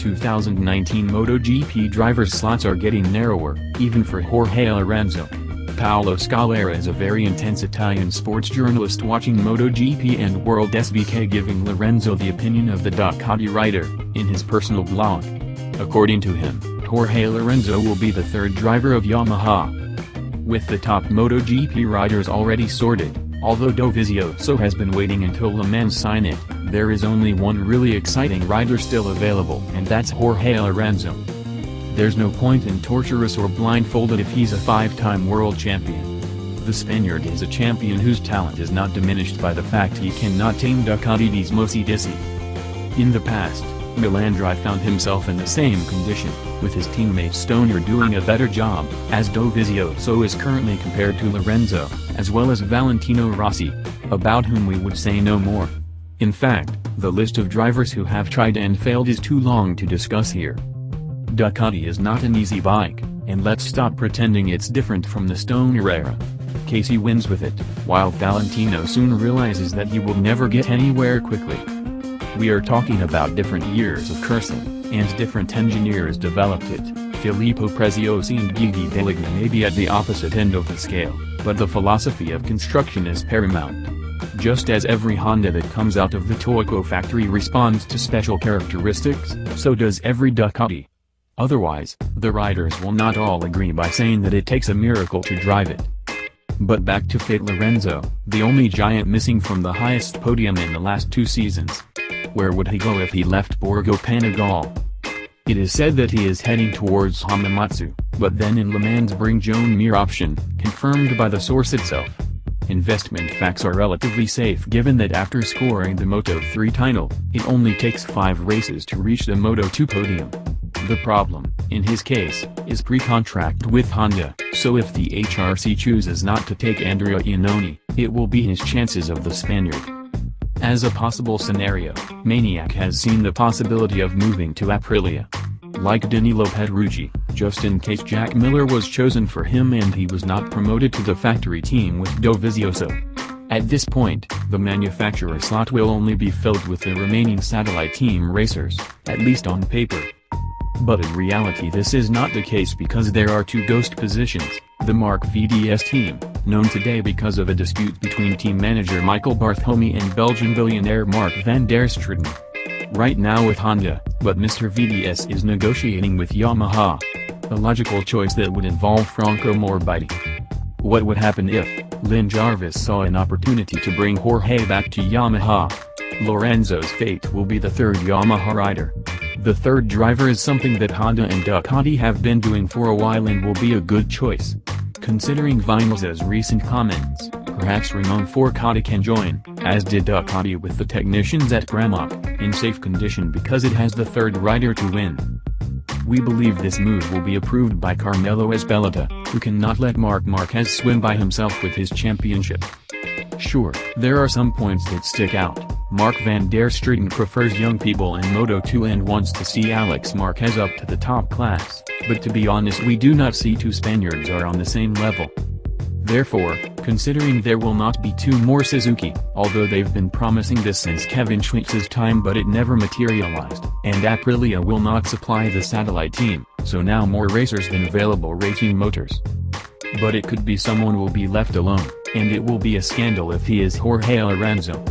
2019 MotoGP drivers' slots are getting narrower, even for Jorge Lorenzo. Paolo Scalera is a very intense Italian sports journalist watching MotoGP and World SBK, giving Lorenzo the opinion of the Ducati rider, in his personal blog. According to him, Jorge Lorenzo will be the third driver of Yamaha. With the top MotoGP riders already sorted, although Dovizioso has been waiting until Le Mans sign it, there is only one really exciting rider still available, and that's Jorge Lorenzo. There's no point in torturous or blindfolded if he's a five-time world champion. The Spaniard is a champion whose talent is not diminished by the fact he cannot tame Ducati's Mosi Dizzy. In the past, Melandri found himself in the same condition, with his teammate Stoner doing a better job, as Dovizioso is currently compared to Lorenzo, as well as Valentino Rossi, about whom we would say no more. In fact, the list of drivers who have tried and failed is too long to discuss here. Ducati is not an easy bike, and let's stop pretending it's different from the Stoner era. Casey wins with it, while Valentino soon realizes that he will never get anywhere quickly. We are talking about different years of cursing, and different engineers developed it. Filippo Preziosi and Gigi Deligna may be at the opposite end of the scale, but the philosophy of construction is paramount. Just as every Honda that comes out of the Toyota factory responds to special characteristics, so does every Ducati. Otherwise, the riders will not all agree by saying that it takes a miracle to drive it. But back to Fate Lorenzo, the only giant missing from the highest podium in the last 2 seasons. Where would he go if he left Borgo Panigale? It is said that he is heading towards Hamamatsu, but then in Le Mans bring Joan Mir option, confirmed by the source itself. Investment facts are relatively safe given that after scoring the Moto3 title, it only takes 5 races to reach the Moto2 podium. The problem, in his case, is pre-contract with Honda, so if the HRC chooses not to take Andrea Iannone, it will be his chances of the Spaniard. As a possible scenario, Maniac has seen the possibility of moving to Aprilia. Like Danilo Petrucci, just in case Jack Miller was chosen for him and he was not promoted to the factory team with Dovizioso. At this point, the manufacturer slot will only be filled with the remaining satellite team racers, at least on paper. But in reality this is not the case because there are 2 ghost positions, the Mark VDS team, known today because of a dispute between team manager Michael Bartholomew and Belgian billionaire Mark van der Struten. Right now with Honda, but Mr. VDS is negotiating with Yamaha. A logical choice that would involve Franco Morbidelli. What would happen if Lynn Jarvis saw an opportunity to bring Jorge back to Yamaha? Lorenzo's fate will be the third Yamaha rider. The third driver is something that Honda and Ducati have been doing for a while and will be a good choice. Considering Vinales' recent comments, perhaps Ramon Forcada can join, as did Ducati with the technicians at Pramac, in safe condition because it has the third rider to win. We believe this move will be approved by Carmelo Ezpeleta, who cannot let Marc Marquez swim by himself with his championship. Sure, there are some points that stick out. Mark van der Struten prefers young people in Moto2 and wants to see Alex Marquez up to the top class, but to be honest we do not see 2 Spaniards are on the same level. Therefore, considering there will not be 2 more Suzuki, although they've been promising this since Kevin Schwitz's time but it never materialized, and Aprilia will not supply the satellite team, so now more racers than available racing motors. But it could be someone will be left alone, and it will be a scandal if he is Jorge Lorenzo.